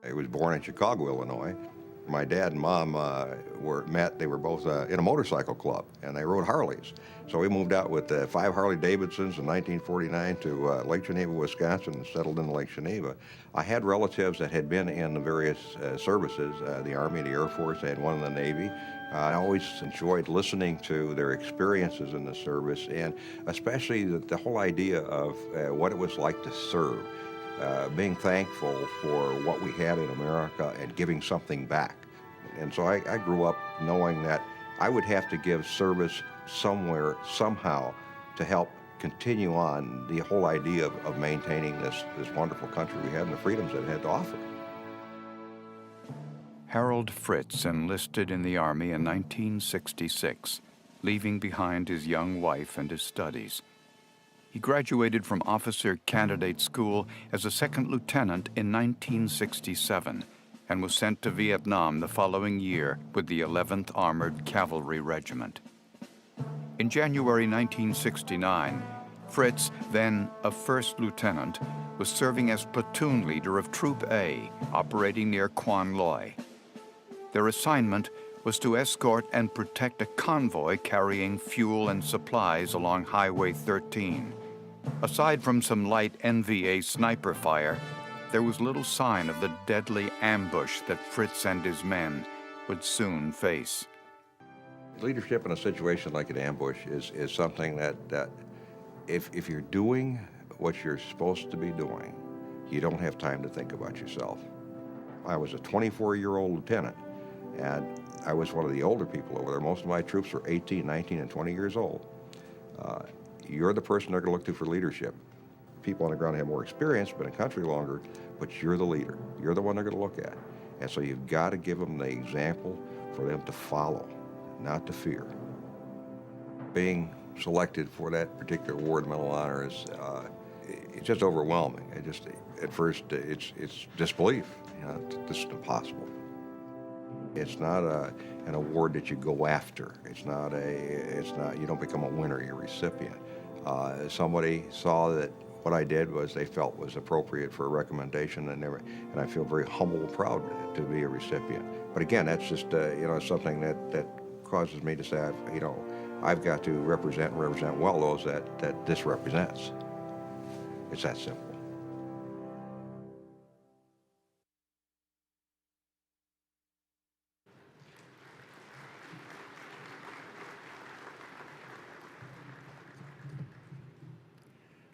I was born in Chicago, Illinois. My dad and mom they were both in a motorcycle club, and they rode Harleys. So we moved out with 5 Harley Davidsons in 1949 to Lake Geneva, Wisconsin, and settled in Lake Geneva. I had relatives that had been in the various services, the Army, the Air Force. I had one in the Navy. I always enjoyed listening to their experiences in the service, and especially the whole idea of what it was like to serve. Being thankful for what we had in America and giving something back. And so I grew up knowing that I would have to give service somewhere, somehow, to help continue on the whole idea of maintaining this wonderful country we had and the freedoms that it had to offer. Harold Fritz enlisted in the Army in 1966, leaving behind his young wife and his studies. He graduated from Officer Candidate School as a second lieutenant in 1967 and was sent to Vietnam the following year with the 11th Armored Cavalry Regiment. In January 1969, Fritz, then a first lieutenant, was serving as platoon leader of Troop A, operating near Quan Loy. Their assignment was to escort and protect a convoy carrying fuel and supplies along Highway 13. Aside from some light NVA sniper fire, there was little sign of the deadly ambush that Fritz and his men would soon face. Leadership in a situation like an ambush is something that if you're doing what you're supposed to be doing, you don't have time to think about yourself. I was a 24-year-old lieutenant, and I was one of the older people over there. Most of my troops were 18, 19, and 20 years old. You're the person they're going to look to for leadership. People on the ground have more experience, been in country longer, but you're the leader. You're the one they're going to look at. And so you've got to give them the example for them to follow, not to fear. Being selected for that particular award, Medal of Honor, is it's just overwhelming. At first, it's disbelief. This is impossible. It's not an award that you go after. It's not. You don't become a winner. You're a recipient. Somebody saw that what I did they felt was appropriate for a recommendation, and I feel very humble and proud to be a recipient. But again, that's just something that causes me to say, I've got to represent well those that this represents. It's that simple.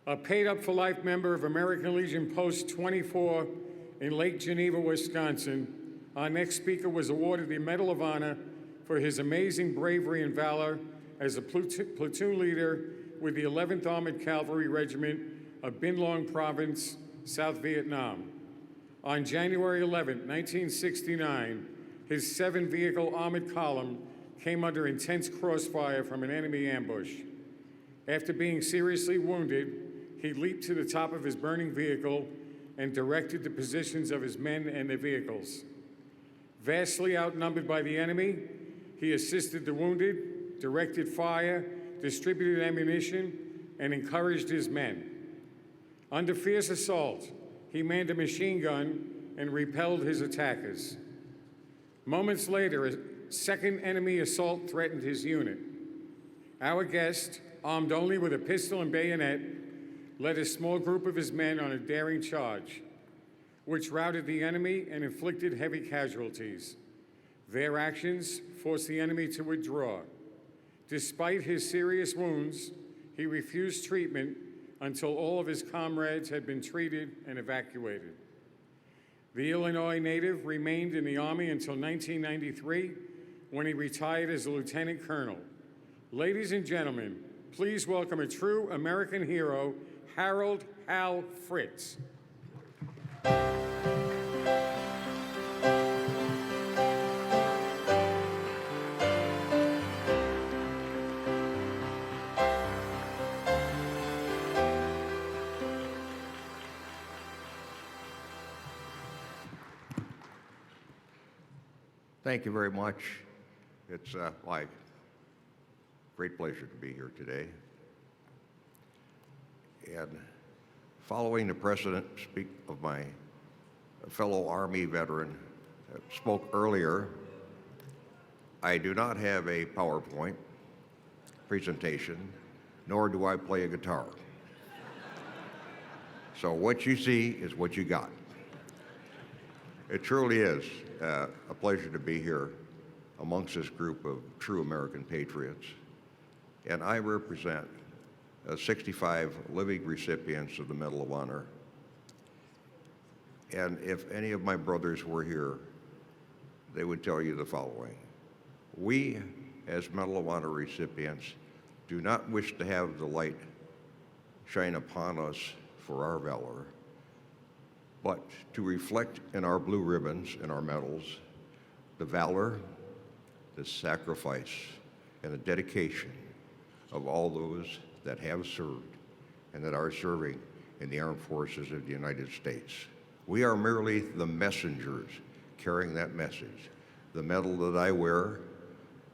A paid-up-for-life member of American Legion Post 24 in Lake Geneva, Wisconsin, our next speaker was awarded the Medal of Honor for his amazing bravery and valor as a platoon leader with the 11th Armored Cavalry Regiment of Binh Long Province, South Vietnam. On January 11, 1969, his 7-vehicle armored column came under intense crossfire from an enemy ambush. After being seriously wounded, he leaped to the top of his burning vehicle and directed the positions of his men and their vehicles. Vastly outnumbered by the enemy, he assisted the wounded, directed fire, distributed ammunition, and encouraged his men. Under fierce assault, he manned a machine gun and repelled his attackers. Moments later, a second enemy assault threatened his unit. Our guest, armed only with a pistol and bayonet, led a small group of his men on a daring charge, which routed the enemy and inflicted heavy casualties. Their actions forced the enemy to withdraw. Despite his serious wounds, he refused treatment until all of his comrades had been treated and evacuated. The Illinois native remained in the Army until 1993, when he retired as a lieutenant colonel. Ladies and gentlemen, please welcome a true American hero, Harold "Hal" Fritz. Thank you very much. It's my great pleasure to be here today. And following the precedent speak of my fellow Army veteran that spoke earlier, I do not have a PowerPoint presentation, nor do I play a guitar. So what you see is what you got. It truly is a pleasure to be here amongst this group of true American patriots. And I represent 65 living recipients of the Medal of Honor. And if any of my brothers were here, they would tell you the following. We, as Medal of Honor recipients, do not wish to have the light shine upon us for our valor, but to reflect in our blue ribbons and our medals the valor, the sacrifice, and the dedication of all those that have served and that are serving in the armed forces of the United States. We are merely the messengers carrying that message. The medal that I wear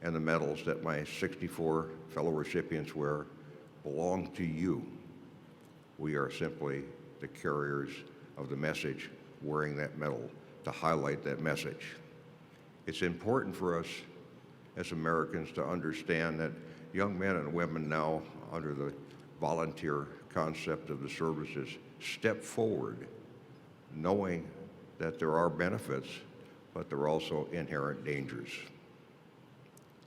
and the medals that my 64 fellow recipients wear belong to you. We are simply the carriers of the message wearing that medal to highlight that message. It's important for us as Americans to understand that young men and women now, under the volunteer concept of the services, step forward knowing that there are benefits, but there are also inherent dangers.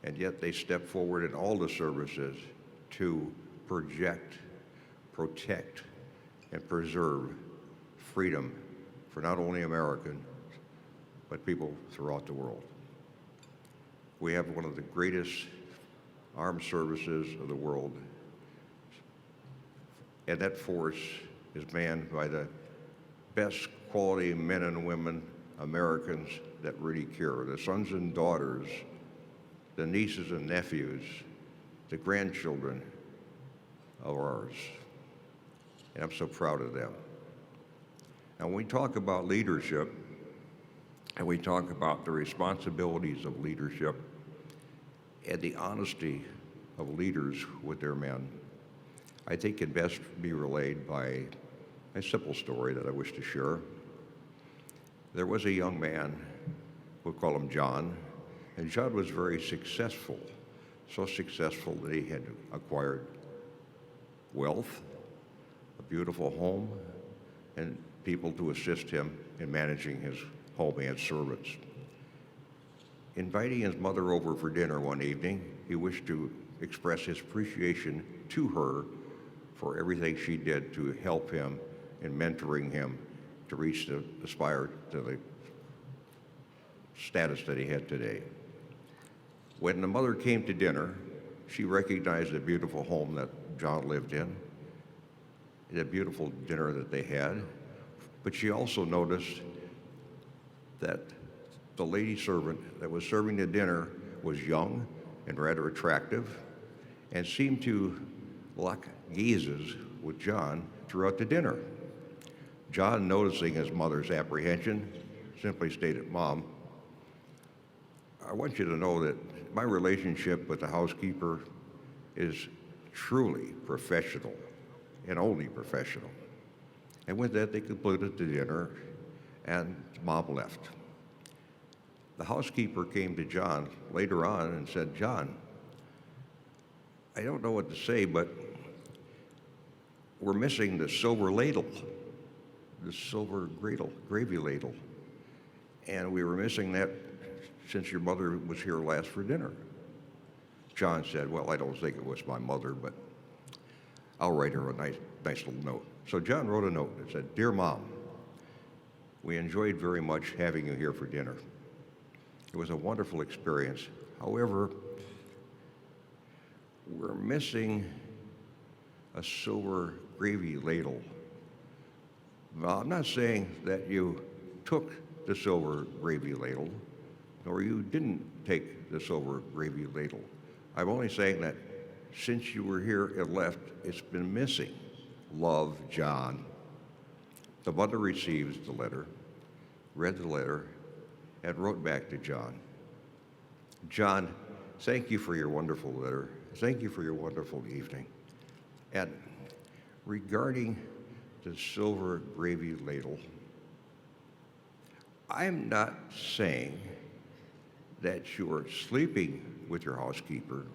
And yet they step forward in all the services to project, protect, and preserve freedom for not only Americans, but people throughout the world. We have one of the greatest armed services of the world, and that force is manned by the best quality men and women, Americans that really care, the sons and daughters, the nieces and nephews, the grandchildren of ours. And I'm so proud of them. Now, when we talk about leadership, and we talk about the responsibilities of leadership and the honesty of leaders with their men, I think it best be relayed by a simple story that I wish to share. There was a young man, we'll call him John, and John was very successful, so successful that he had acquired wealth, a beautiful home, and people to assist him in managing his home and servants. Inviting his mother over for dinner one evening, he wished to express his appreciation to her for everything she did to help him in mentoring him to reach the aspire to the status that he had today. When the mother came to dinner, she recognized the beautiful home that John lived in, the beautiful dinner that they had, but she also noticed that the lady servant that was serving the dinner was young and rather attractive and seemed to lock gazes with John throughout the dinner. John, noticing his mother's apprehension, simply stated, "Mom, I want you to know that my relationship with the housekeeper is truly professional and only professional." And with that, they concluded the dinner, and Mom left. The housekeeper came to John later on and said, "John, I don't know what to say, but we're missing the silver ladle, the silver gravy ladle. And we were missing that since your mother was here last for dinner." John said, "Well, I don't think it was my mother, but I'll write her a nice little note." So John wrote a note that said, "Dear Mom, we enjoyed very much having you here for dinner. It was a wonderful experience. However, we're missing a silver gravy ladle. Now, I'm not saying that you took the silver gravy ladle, nor you didn't take the silver gravy ladle. I'm only saying that since you were here and left, it's been missing. Love, John." The mother received the letter, read the letter, and wrote back to John. John, thank you for your wonderful letter. Thank you for your wonderful evening. And regarding the silver gravy ladle, I'm not saying that you're sleeping with your housekeeper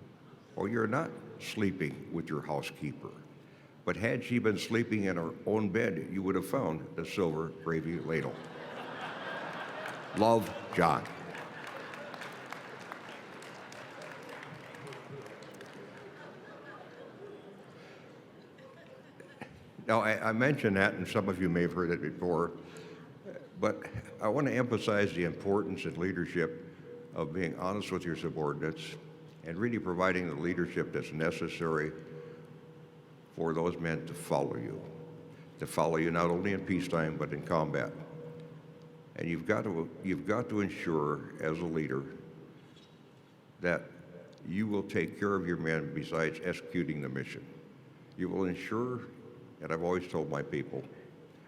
or you're not sleeping with your housekeeper. But had she been sleeping in her own bed, you would have found the silver gravy ladle. Love, John. Now, I mentioned that, and some of you may have heard it before, but I want to emphasize the importance in leadership of being honest with your subordinates and really providing the leadership that's necessary for those men to follow you not only in peacetime but in combat. And you've got to ensure as a leader that you will take care of your men besides executing the mission. You will ensure, and I've always told my people,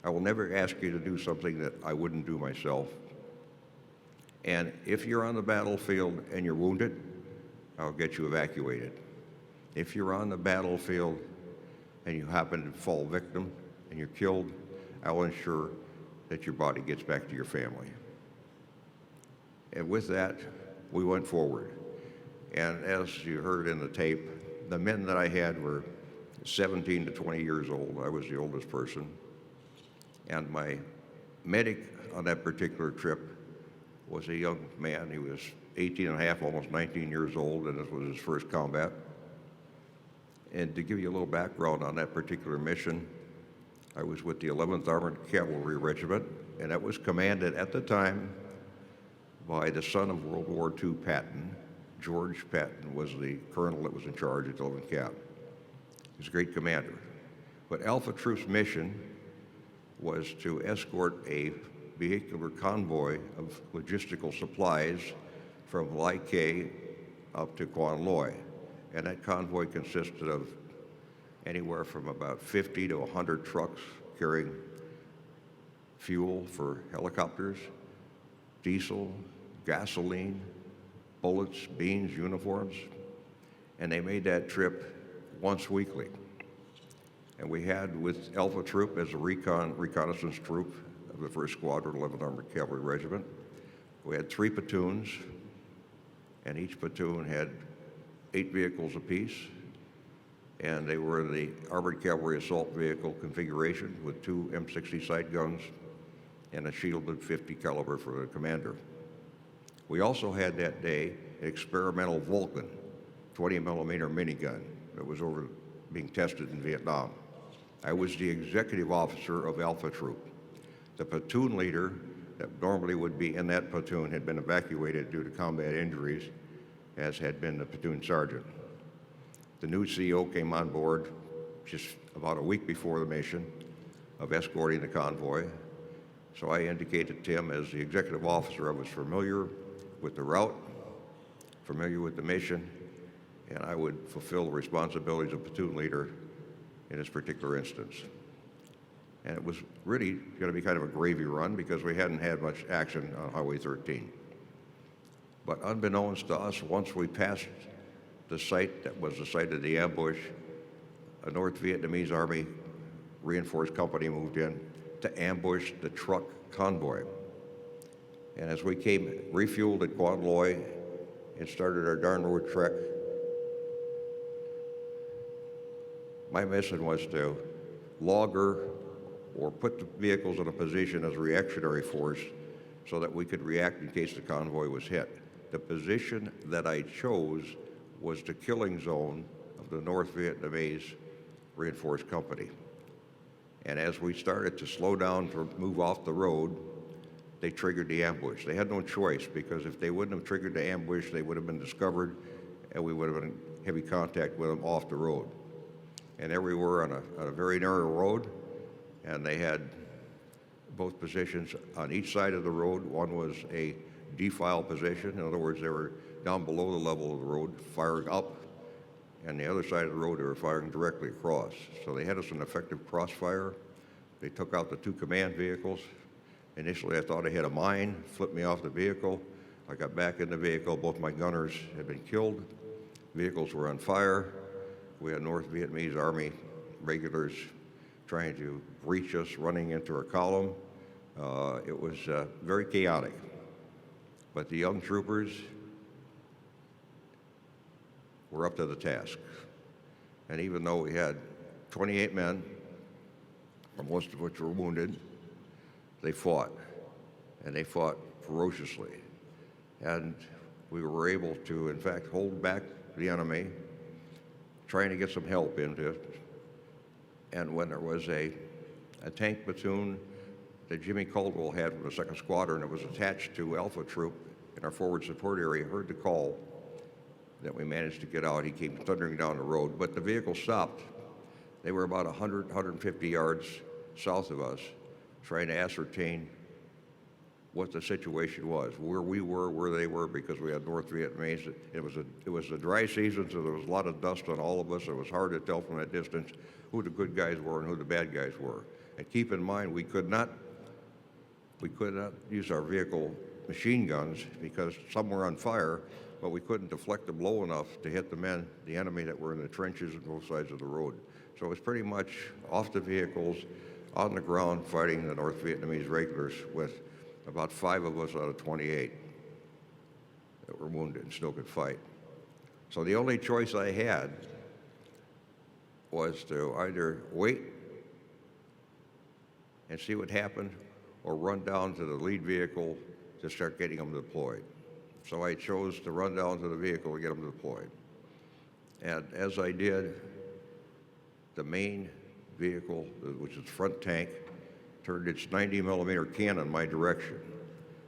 I will never ask you to do something that I wouldn't do myself. And if you're on the battlefield and you're wounded, I'll get you evacuated. If you're on the battlefield and you happen to fall victim and you're killed, I will ensure that your body gets back to your family. And with that, we went forward. And as you heard in the tape, the men that I had were 17 to 20 years old. I was the oldest person. And my medic on that particular trip was a young man. He was 18 and a half, almost 19 years old, and this was his first combat. And to give you a little background on that particular mission, I was with the 11th Armored Cavalry Regiment, and that was commanded at the time by the son of World War II Patton. George Patton was the colonel that was in charge at 11th Cap. He was a great commander. But Alpha Troop's mission was to escort a vehicular convoy of logistical supplies from Lai Khe up to Quan Loy. And that convoy consisted of anywhere from about 50 to 100 trucks carrying fuel for helicopters, diesel, gasoline, bullets, beans, uniforms. And they made that trip once weekly. And we had with Alpha Troop as a reconnaissance troop of the 1st Squadron, 11th Armored Cavalry Regiment. We had 3 platoons, and each platoon had 8 vehicles apiece, and they were in the Armored Cavalry Assault Vehicle configuration with 2 M60 sight guns and a shielded .50 caliber for the commander. We also had that day an experimental Vulcan 20 millimeter minigun that was being tested in Vietnam. I was the executive officer of Alpha Troop. The platoon leader that normally would be in that platoon had been evacuated due to combat injuries, as had been the platoon sergeant. The new CO came on board just about a week before the mission of escorting the convoy. So I indicated to him, as the executive officer, I was familiar with the route, familiar with the mission, and I would fulfill the responsibilities of platoon leader in this particular instance. And it was really going to be kind of a gravy run because we hadn't had much action on Highway 13. But unbeknownst to us, once we passed the site that was the site of the ambush, a North Vietnamese Army reinforced company moved in to ambush the truck convoy. And as we came refueled at Quan Loy and started our downward trek, my mission was to logger or put the vehicles in a position as a reactionary force so that we could react in case the convoy was hit. The position that I chose was the killing zone of the North Vietnamese reinforced company. And as we started to slow down to move off the road, they triggered the ambush. They had no choice, because if they wouldn't have triggered the ambush, they would have been discovered and we would have been in heavy contact with them off the road. And there we were on a very narrow road, and they had both positions on each side of the road. One was a defile position. In other words, they were down below the level of the road, firing up, and the other side of the road, they were firing directly across. So they had us in effective crossfire. They took out the 2 command vehicles. Initially, I thought I hit a mine, flipped me off the vehicle. I got back in the vehicle. Both my gunners had been killed. Vehicles were on fire. We had North Vietnamese Army regulars trying to breach us, running into our column. It was very chaotic. But the young troopers were up to the task. And even though we had 28 men, most of which were wounded, they fought. And they fought ferociously. And we were able to, in fact, hold back the enemy, trying to get some help into it. And when there was a tank platoon that Jimmy Caldwell had from the 2nd Squadron that was attached to Alpha Troop in our forward support area, heard the call that we managed to get out. He came thundering down the road, but the vehicle stopped. They were about 100, 150 yards south of us, trying to ascertain what the situation was, where we were, where they were, because we had North Vietnamese. It was a dry season, so there was a lot of dust on all of us. It was hard to tell from that distance who the good guys were and who the bad guys were. And keep in mind, we could not use our vehicle machine guns because some were on fire, but we couldn't deflect them low enough to hit the enemy that were in the trenches on both sides of the road. So it was pretty much off the vehicles, on the ground, fighting the North Vietnamese regulars with about 5 of us out of 28 that were wounded and still could fight. So the only choice I had was to either wait and see what happened or run down to the lead vehicle to start getting them deployed. So I chose to run down to the vehicle to get them deployed. And as I did, the main vehicle, which is the front tank, turned its 90-millimeter cannon my direction.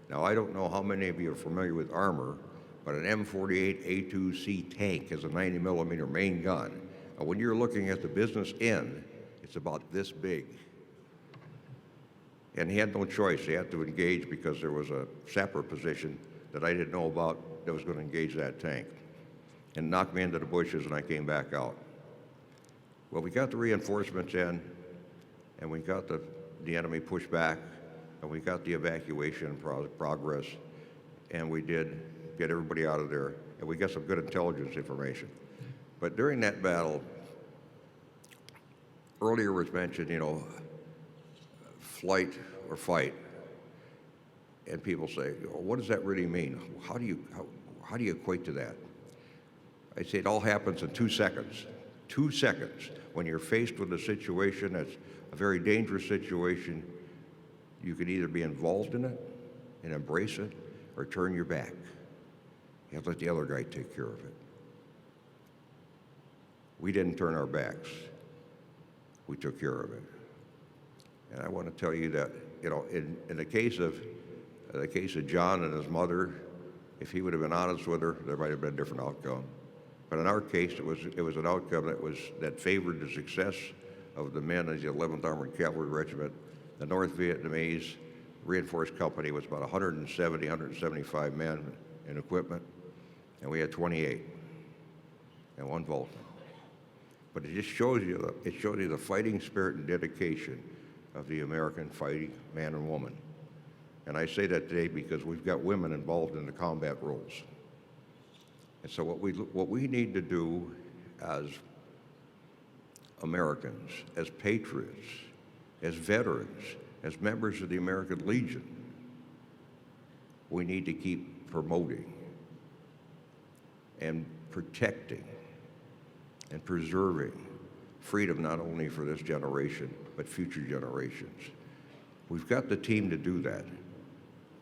Now, I don't know how many of you are familiar with armor, but an M48A2C tank has a 90-millimeter main gun. And when you're looking at the business end, it's about this big. And he had no choice. He had to engage because there was a sapper position that I didn't know about that was going to engage that tank. And knocked me into the bushes, and I came back out. Well, we got the reinforcements in, and we got the enemy pushed back, and we got the evacuation progress, and we did get everybody out of there, and we got some good intelligence information. But during that battle, earlier was mentioned, flight or fight, and people say, what does that really mean? How do you equate to that? I say it all happens in 2 seconds. 2 seconds. When you're faced with a situation that's a very dangerous situation, you can either be involved in it and embrace it or turn your back. You have to let the other guy take care of it. We didn't turn our backs. We took care of it. And I want to tell you that, in the case of John and his mother, if he would have been honest with her, there might have been a different outcome. But in our case, it was an outcome that favored the success of the men of the 11th Armored Cavalry Regiment. The North Vietnamese Reinforced Company was about 175 men in equipment, and we had 28 and 1 Vulcan. But it just shows you the fighting spirit and dedication of the American fighting man and woman. And I say that today because we've got women involved in the combat roles. And so what we need to do as Americans, as patriots, as veterans, as members of the American Legion, we need to keep promoting and protecting and preserving freedom not only for this generation, but future generations. We've got the team to do that.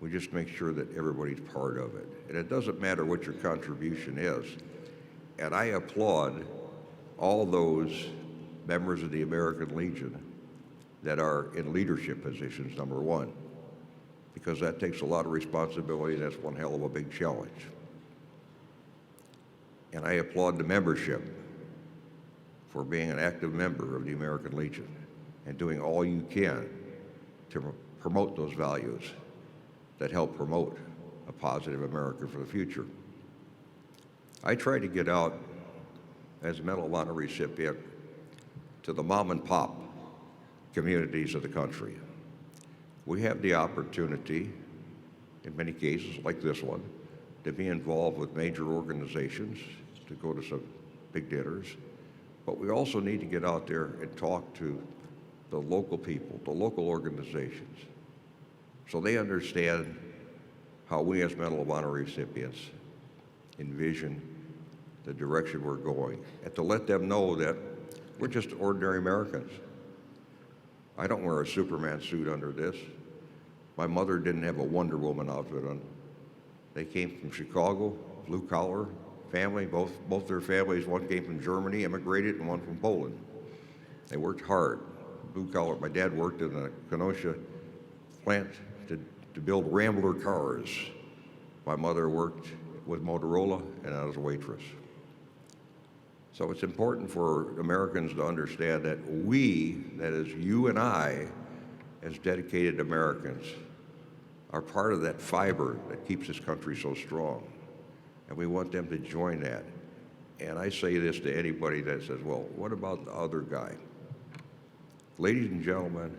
We just make sure that everybody's part of it. And it doesn't matter what your contribution is. And I applaud all those members of the American Legion that are in leadership positions, number one, because that takes a lot of responsibility. That's one hell of a big challenge. And I applaud the membership for being an active member of the American Legion and doing all you can to promote those values that help promote a positive America for the future. I try to get out as a Medal of Honor recipient to the mom and pop communities of the country. We have the opportunity in many cases, like this one, to be involved with major organizations, to go to some big dinners. But we also need to get out there and talk to the local people, the local organizations, so they understand how we as Medal of Honor recipients envision the direction we're going, and to let them know that we're just ordinary Americans. I don't wear a Superman suit under this. My mother didn't have a Wonder Woman outfit on. They came from Chicago, blue-collar family, both their families, one came from Germany, immigrated, and one from Poland. They worked hard, blue-collar. My dad worked in a Kenosha plant to build Rambler cars. My mother worked with Motorola and I was a waitress. So it's important for Americans to understand that we, that is you and I, as dedicated Americans, are part of that fiber that keeps this country so strong. And we want them to join that. And I say this to anybody that says, well, what about the other guy? Ladies and gentlemen,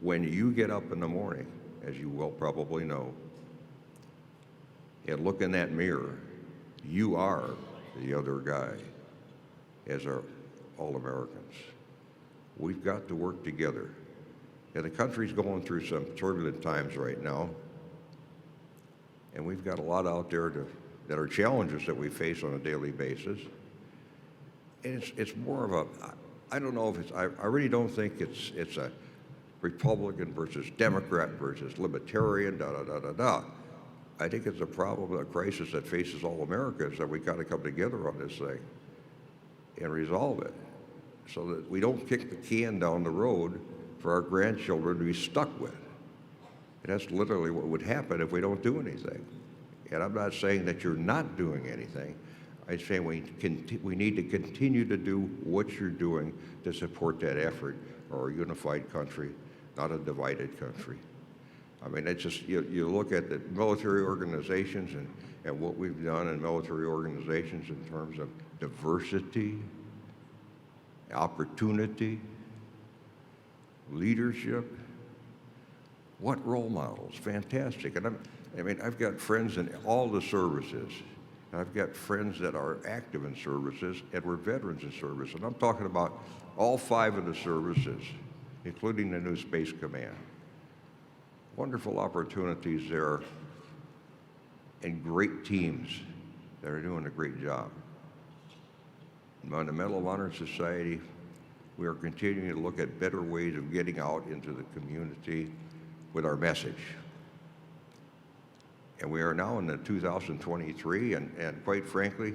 when you get up in the morning, as you well probably know, and look in that mirror, you are the other guy, as are all Americans. We've got to work together. And the country's going through some turbulent times right now, and we've got a lot out there that are challenges that we face on a daily basis. And it's more of a, I don't know if it's, I really don't think it's a Republican versus Democrat versus Libertarian, da-da-da-da-da. I think it's a problem, a crisis that faces all Americans, that we got to come together on this thing and resolve it so that we don't kick the can down the road for our grandchildren to be stuck with. And that's literally what would happen if we don't do anything. And I'm not saying that you're not doing anything. I'm saying we need to continue to do what you're doing to support that effort, or a unified country, not a divided country. I mean, it's just, you look at the military organizations and what we've done in military organizations in terms of diversity, opportunity, leadership. What role models? Fantastic. And I've got friends in all the services. And I've got friends that are active in services and were veterans in service. And I'm talking about all 5 of the services, including the new Space Command. Wonderful opportunities there and great teams that are doing a great job. On the Medal of Honor Society, we are continuing to look at better ways of getting out into the community with our message. And we are now in the 2023, and quite frankly,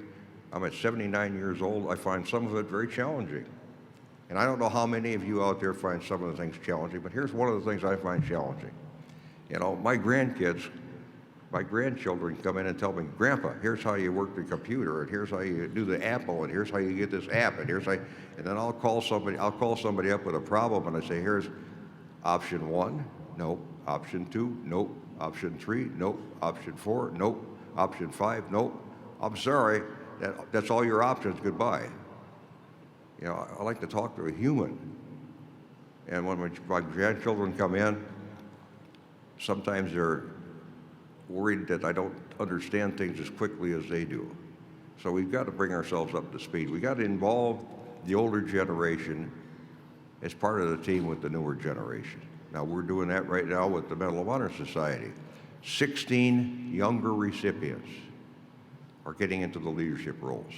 I'm at 79 years old. I find some of it very challenging. And I don't know how many of you out there find some of the things challenging, but here's one of the things I find challenging. You know, my grandchildren come in and tell me, Grandpa, here's how you work the computer, and here's how you do the Apple, and here's how you get this app, and then I'll call somebody up with a problem, and I say, here's option 1, nope. Option 2, nope. Option 3, nope. Option 4, nope. Option 5, nope. I'm sorry, that's all your options, goodbye. You know, I like to talk to a human. And when my grandchildren come in, sometimes they're worried that I don't understand things as quickly as they do. So we've got to bring ourselves up to speed. We've got to involve the older generation as part of the team with the newer generation. Now, we're doing that right now with the Medal of Honor Society. 16 younger recipients are getting into the leadership roles.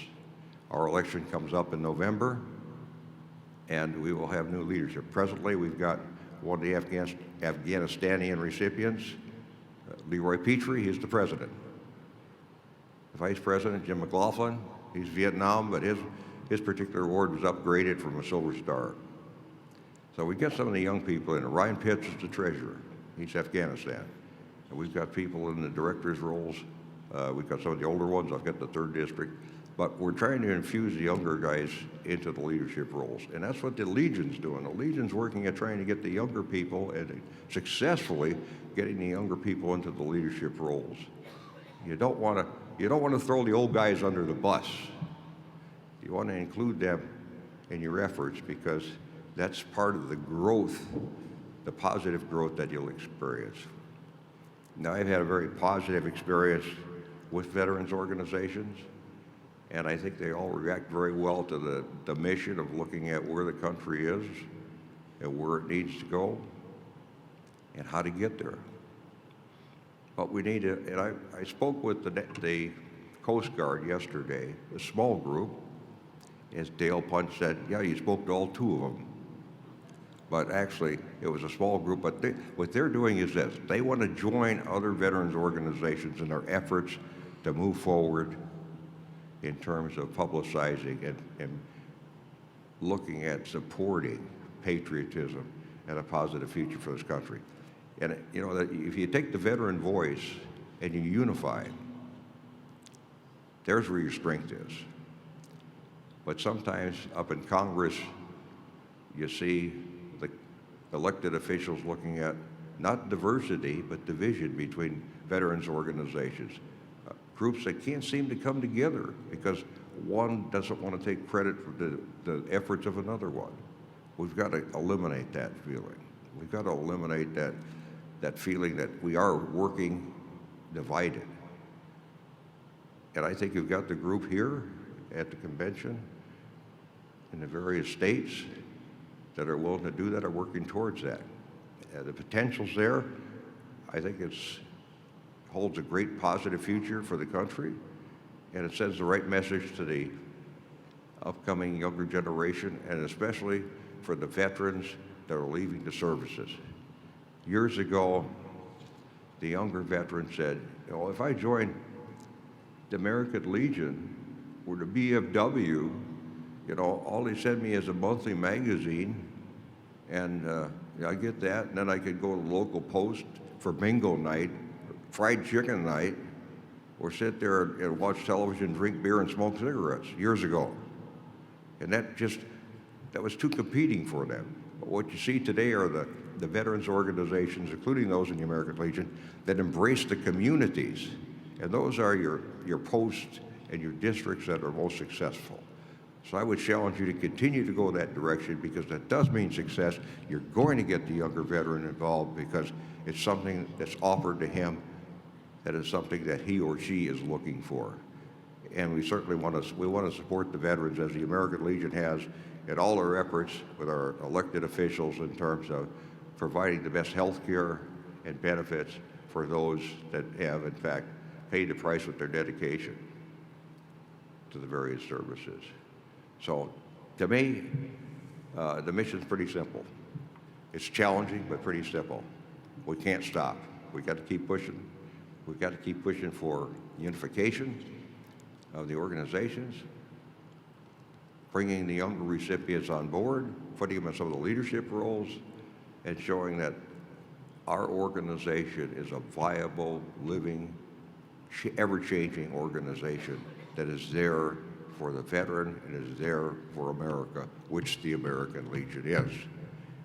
Our election comes up in November, and we will have new leadership. Presently, we've got one of the Afghanistanian recipients, Leroy Petrie, he's the president. The vice president, Jim McLaughlin, he's Vietnam, but his particular award was upgraded from a Silver Star. So we've got some of the young people in. Ryan Pitts is the treasurer. He's Afghanistan. And we've got people in the director's roles. We've got some of the older ones. I've got the 3rd District. But we're trying to infuse the younger guys into the leadership roles. And that's what the Legion's doing. The Legion's working at trying to get the younger people, and successfully getting the younger people into the leadership roles. You don't want to throw the old guys under the bus. You want to include them in your efforts, because that's part of the growth, the positive growth that you'll experience. Now, I've had a very positive experience with veterans organizations, and I think they all react very well to the mission of looking at where the country is and where it needs to go and how to get there. But we need to, and I spoke with the Coast Guard yesterday, a small group. As Dale Punch said, yeah, you spoke to all two of them. But actually, it was a small group. But what they're doing is this. They want to join other veterans organizations in their efforts to move forward in terms of publicizing and looking at supporting patriotism and a positive future for this country. And you know, that if you take the veteran voice and you unify, there's where your strength is. But sometimes up in Congress, you see the elected officials looking at not diversity, but division between veterans organizations. Groups that can't seem to come together because one doesn't want to take credit for the efforts of another one. We've got to eliminate that feeling. We've got to eliminate that feeling that we are working divided. And I think you've got the group here at the convention in the various states that are willing to do that, are working towards that. The potential's there. I think it's holds a great positive future for the country, and it sends the right message to the upcoming younger generation, and especially for the veterans that are leaving the services. Years ago, the younger veteran said, you know, if I join the American Legion or the BFW, you know, all they send me is a monthly magazine, and I get that, and then I could go to the local post for bingo night, fried chicken night, or sit there and watch television, drink beer, and smoke cigarettes years ago. And that was too competing for them. But what you see today are the veterans organizations, including those in the American Legion, that embrace the communities. And those are your posts and your districts that are most successful. So I would challenge you to continue to go that direction, because that does mean success. You're going to get the younger veteran involved because it's something that's offered to him that is something that he or she is looking for. And we certainly want to support the veterans, as the American Legion has, in all our efforts with our elected officials in terms of providing the best health care and benefits for those that have, in fact, paid the price with their dedication to the various services. So, to me, the mission's pretty simple. It's challenging, but pretty simple. We can't stop. We've got to keep pushing. We've got to keep pushing for unification of the organizations, bringing the younger recipients on board, putting them in some of the leadership roles, and showing that our organization is a viable, living, ever-changing organization that is there for the veteran and is there for America, which the American Legion is.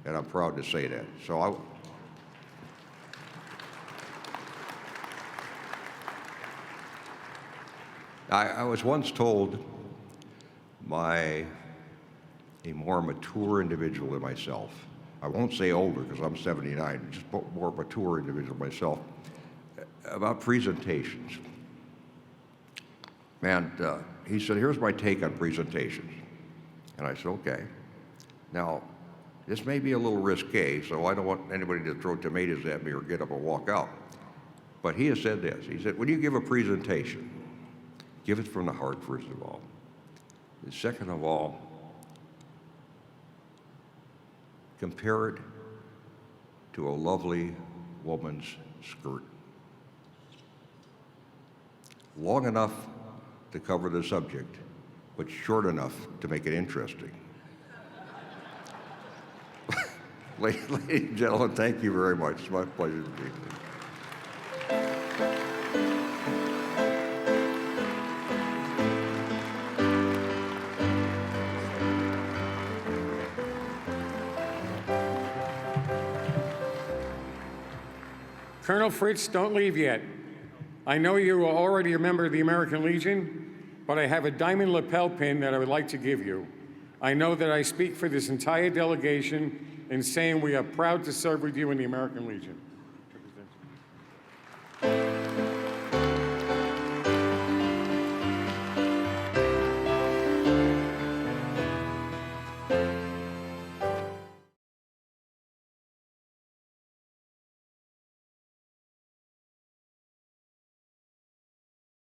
And I'm proud to say that. So I was once told by a more mature individual than myself, I won't say older because I'm 79, just more mature individual myself, about presentations. And he said, here's my take on presentations. And I said, okay. Now, this may be a little risque, so I don't want anybody to throw tomatoes at me or get up and walk out. But he has said this. He said, when you give a presentation, give it from the heart, first of all. And second of all, compare it to a lovely woman's skirt. Long enough to cover the subject, but short enough to make it interesting. Ladies and gentlemen, thank you very much. It's my pleasure to be here. Colonel Fritz, don't leave yet. I know you are already a member of the American Legion, but I have a diamond lapel pin that I would like to give you. I know that I speak for this entire delegation in saying we are proud to serve with you in the American Legion.